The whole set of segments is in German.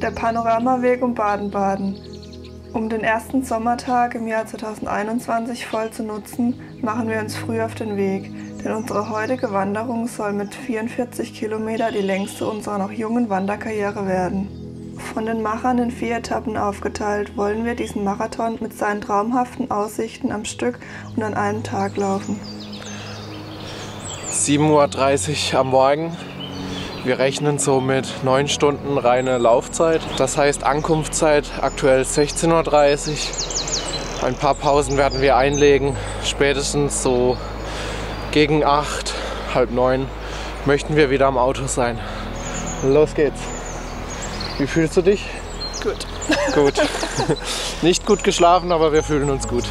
Der Panoramaweg um Baden-Baden. Um den ersten Sommertag im Jahr 2021 voll zu nutzen, machen wir uns früh auf den Weg, denn unsere heutige Wanderung soll mit 44 Kilometern die längste unserer noch jungen Wanderkarriere werden. Von den Machern in 4 Etappen aufgeteilt, wollen wir diesen Marathon mit seinen traumhaften Aussichten am Stück und an einem Tag laufen. 7:30 Uhr am Morgen. Wir rechnen so mit 9 Stunden reine Laufzeit. Das heißt Ankunftszeit aktuell 16:30 Uhr. Ein paar Pausen werden wir einlegen. Spätestens so gegen 8, halb 9 möchten wir wieder am Auto sein. Los geht's. Wie fühlst du dich? Gut. Gut. Nicht gut geschlafen, aber wir fühlen uns gut.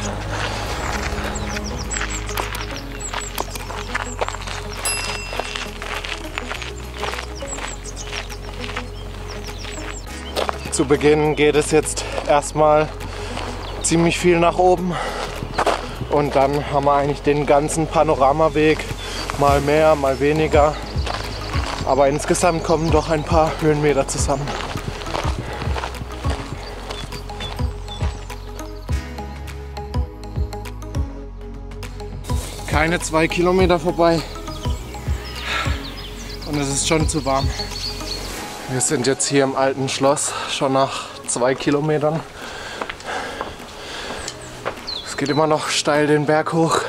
Zu Beginn geht es jetzt erstmal ziemlich viel nach oben und dann haben wir eigentlich den ganzen Panoramaweg, mal mehr, mal weniger, aber insgesamt kommen doch ein paar Höhenmeter zusammen. Keine 2 Kilometer vorbei und es ist schon zu warm. Wir sind jetzt hier im alten Schloss, schon nach 2 Kilometern. Es geht immer noch steil den Berg hoch.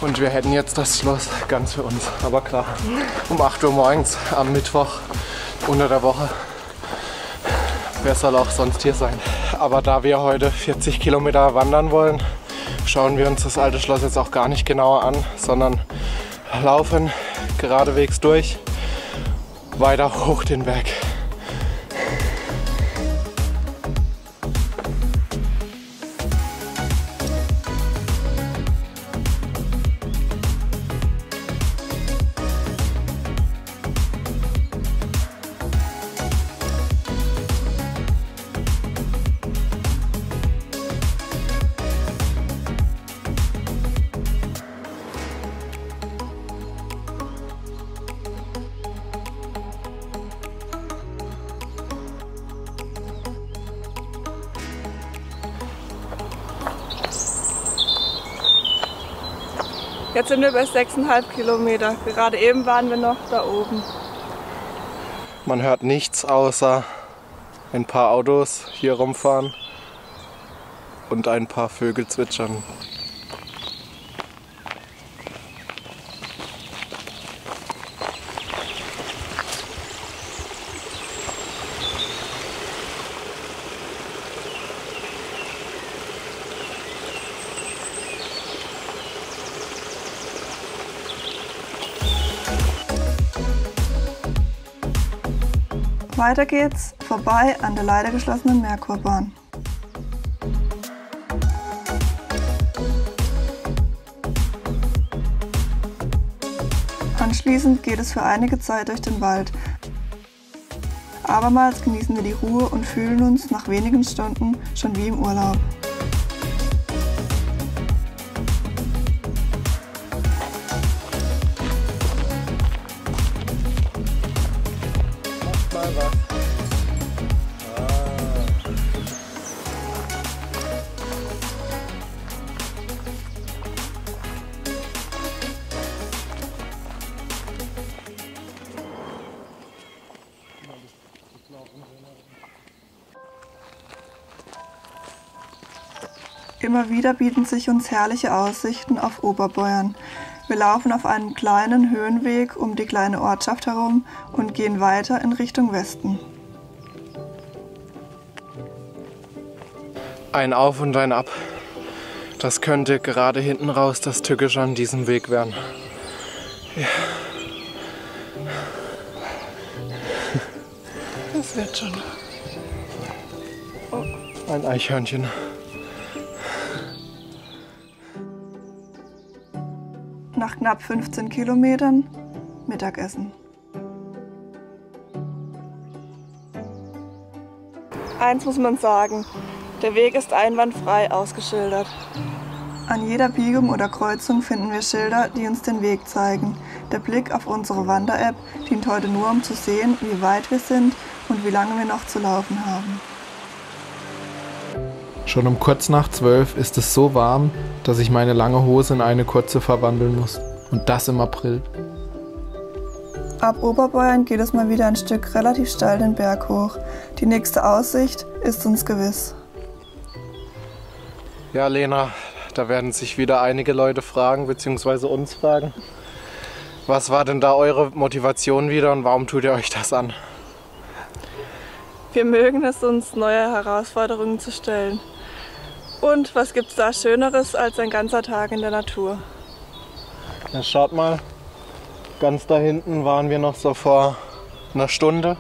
Und wir hätten jetzt das Schloss ganz für uns. Aber klar, um 8 Uhr morgens am Mittwoch unter der Woche. Wer soll auch sonst hier sein? Aber da wir heute 40 Kilometer wandern wollen, schauen wir uns das alte Schloss jetzt auch gar nicht genauer an, sondern laufen geradewegs durch. Weiter hoch den Berg. Jetzt sind wir bei 6,5 Kilometer. Gerade eben waren wir noch da oben. Man hört nichts außer ein paar Autos hier rumfahren und ein paar Vögel zwitschern. Weiter geht's, vorbei an der leider geschlossenen Merkurbahn. Anschließend geht es für einige Zeit durch den Wald. Abermals genießen wir die Ruhe und fühlen uns nach wenigen Stunden schon wie im Urlaub. Immer wieder bieten sich uns herrliche Aussichten auf Oberbeuern. Wir laufen auf einem kleinen Höhenweg um die kleine Ortschaft herum und gehen weiter in Richtung Westen. Ein Auf und ein Ab. Das könnte gerade hinten raus das Tückische an diesem Weg werden. Ja. Das wird schon. Oh. Ein Eichhörnchen. Nach knapp 15 Kilometern Mittagessen. Eins muss man sagen, der Weg ist einwandfrei ausgeschildert. An jeder Biegung oder Kreuzung finden wir Schilder, die uns den Weg zeigen. Der Blick auf unsere Wander-App dient heute nur, um zu sehen, wie weit wir sind und wie lange wir noch zu laufen haben. Schon um kurz nach 12 ist es so warm, dass ich meine lange Hose in eine kurze verwandeln muss. Und das im April. Ab Oberbeuern geht es mal wieder ein Stück relativ steil den Berg hoch. Die nächste Aussicht ist uns gewiss. Ja, Lena, da werden sich wieder einige Leute fragen, beziehungsweise uns fragen. Was war denn da eure Motivation wieder und warum tut ihr euch das an? Wir mögen es, uns neue Herausforderungen zu stellen. Und was gibt's da Schöneres als ein ganzer Tag in der Natur? Na, schaut mal, ganz da hinten waren wir noch so vor einer Stunde.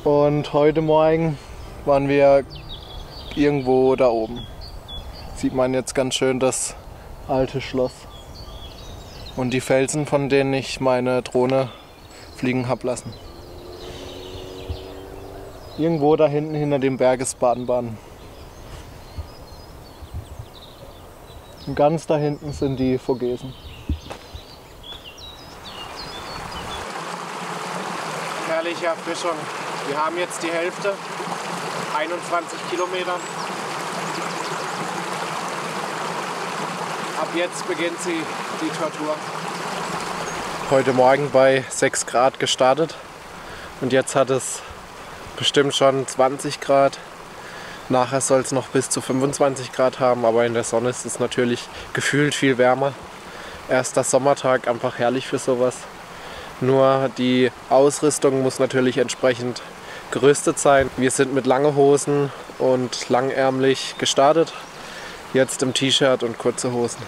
Und heute Morgen waren wir irgendwo da oben. Sieht man jetzt ganz schön das alte Schloss. Und die Felsen, von denen ich meine Drohne fliegen habe lassen. Irgendwo da hinten hinter dem Berg ist Baden-Baden. Und ganz da hinten sind die Vogesen. Herrliche Erfrischung. Wir haben jetzt die Hälfte, 21 Kilometer. Ab jetzt beginnt die Tortur. Heute Morgen bei 6 Grad gestartet und jetzt hat es bestimmt schon 20 Grad. Nachher soll es noch bis zu 25 Grad haben, aber in der Sonne ist es natürlich gefühlt viel wärmer. Erster Sommertag, einfach herrlich für sowas. Nur die Ausrüstung muss natürlich entsprechend gerüstet sein. Wir sind mit langen Hosen und langärmlich gestartet. Jetzt im T-Shirt und kurze Hosen.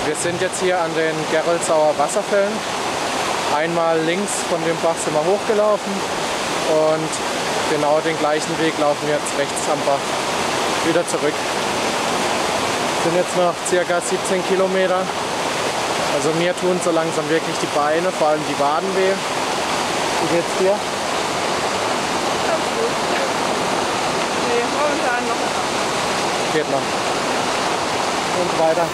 Wir sind jetzt hier an den Geroldsauer Wasserfällen. Einmal links von dem Bach sind wir hochgelaufen und genau den gleichen Weg laufen wir jetzt rechts am Bach wieder zurück. Es sind jetzt noch ca. 17 Kilometer. Also mir tun so langsam wirklich die Beine, vor allem die Waden weh. Wie geht's dir? Ganz gut. Nee, momentan noch nicht. Geht noch. Und weiter.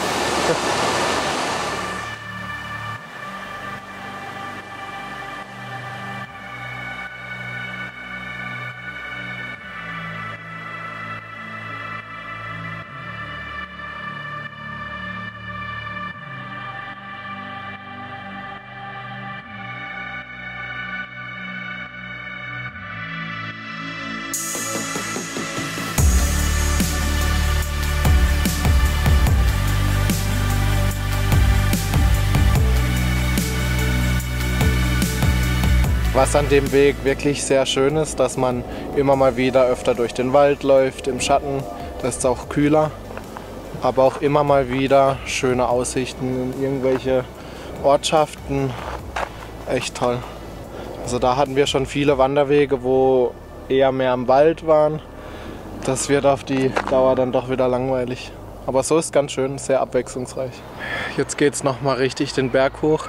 Was an dem Weg wirklich sehr schön ist, dass man immer mal wieder öfter durch den Wald läuft, im Schatten, das ist auch kühler, aber auch immer mal wieder schöne Aussichten in irgendwelche Ortschaften, echt toll. Also da hatten wir schon viele Wanderwege, wo eher mehr im Wald waren, das wird auf die Dauer dann doch wieder langweilig. Aber so ist ganz schön, sehr abwechslungsreich. Jetzt geht es nochmal richtig den Berg hoch.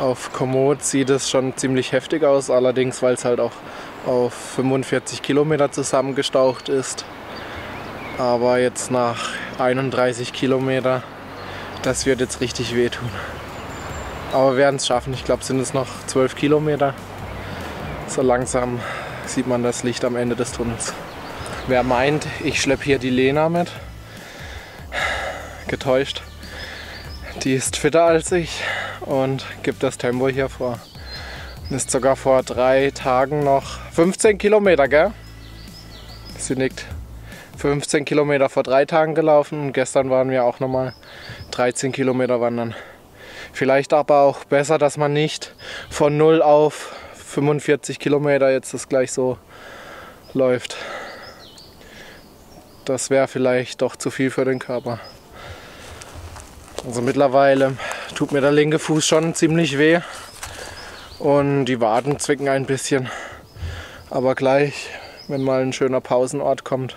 Auf Komoot sieht es schon ziemlich heftig aus, allerdings weil es halt auch auf 45 Kilometer zusammengestaucht ist. Aber jetzt nach 31 Kilometer, das wird jetzt richtig wehtun. Aber wir werden es schaffen, ich glaube es sind es noch 12 Kilometer. So langsam sieht man das Licht am Ende des Tunnels. Wer meint, ich schleppe hier die Lena mit, getäuscht. Die ist fitter als ich und gibt das Tempo hier vor. Ist sogar vor 3 Tagen noch 15 Kilometer, gell? Sie nickt. 15 Kilometer vor 3 Tagen gelaufen und gestern waren wir auch nochmal 13 Kilometer wandern. Vielleicht aber auch besser, dass man nicht von 0 auf 45 Kilometer jetzt das gleich so läuft. Das wäre vielleicht doch zu viel für den Körper. Also mittlerweile tut mir der linke Fuß schon ziemlich weh und die Waden zwicken ein bisschen. Aber gleich, wenn mal ein schöner Pausenort kommt,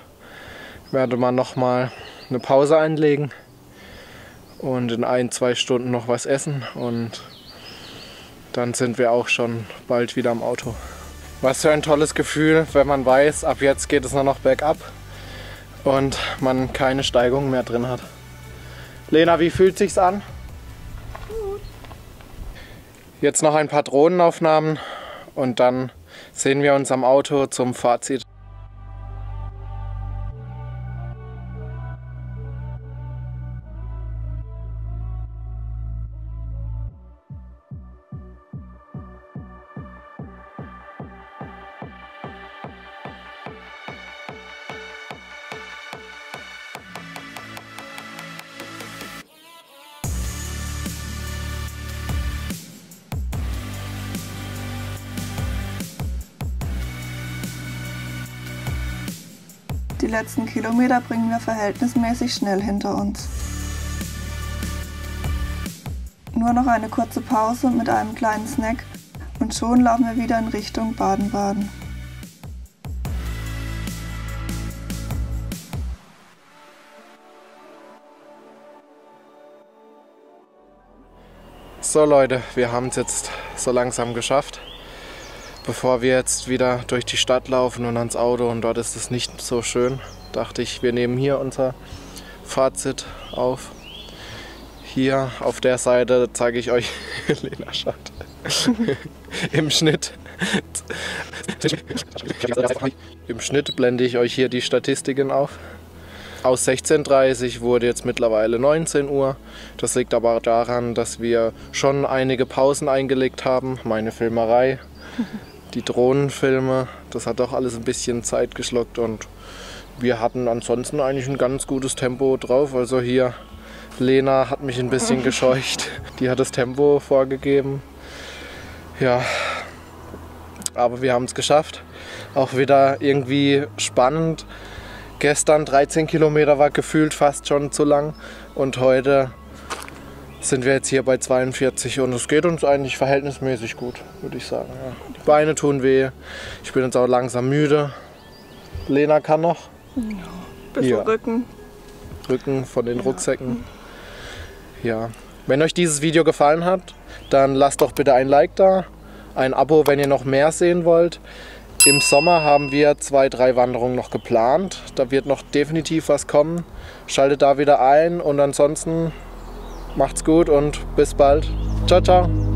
werde man noch mal eine Pause einlegen und in 1-2 Stunden noch was essen und dann sind wir auch schon bald wieder am Auto. Was für ein tolles Gefühl, wenn man weiß, ab jetzt geht es nur noch bergab und man keine Steigung mehr drin hat. Lena, wie fühlt sich's an? Gut. Jetzt noch ein paar Drohnenaufnahmen und dann sehen wir uns am Auto zum Fazit. Die letzten Kilometer bringen wir verhältnismäßig schnell hinter uns. Nur noch eine kurze Pause mit einem kleinen Snack und schon laufen wir wieder in Richtung Baden-Baden. So Leute, wir haben es jetzt so langsam geschafft. Bevor wir jetzt wieder durch die Stadt laufen und ans Auto und dort ist es nicht so schön, dachte ich, wir nehmen hier unser Fazit auf. Hier auf der Seite zeige ich euch, Lena schaut, im Schnitt blende ich euch hier die Statistiken auf. Aus 16:30 wurde jetzt mittlerweile 19 Uhr. Das liegt aber daran, dass wir schon einige Pausen eingelegt haben. Meine Filmerei, die Drohnenfilme, das hat doch alles ein bisschen Zeit geschluckt und wir hatten ansonsten eigentlich ein ganz gutes Tempo drauf. Also hier, Lena hat mich ein bisschen gescheucht. Die hat das Tempo vorgegeben. Ja, aber wir haben es geschafft. Auch wieder irgendwie spannend. Gestern 13 Kilometer war gefühlt fast schon zu lang und heute sind wir jetzt hier bei 42 und es geht uns eigentlich verhältnismäßig gut, würde ich sagen. Ja. Die Beine tun weh, ich bin jetzt auch langsam müde. Lena kann noch. Ja, bisschen Ja. Rücken von den Rucksäcken. Ja. Wenn euch dieses Video gefallen hat, dann lasst doch bitte ein Like da, ein Abo, wenn ihr noch mehr sehen wollt. Im Sommer haben wir 2-3 Wanderungen noch geplant. Da wird noch definitiv was kommen. Schaltet da wieder ein und ansonsten macht's gut und bis bald. Ciao, ciao.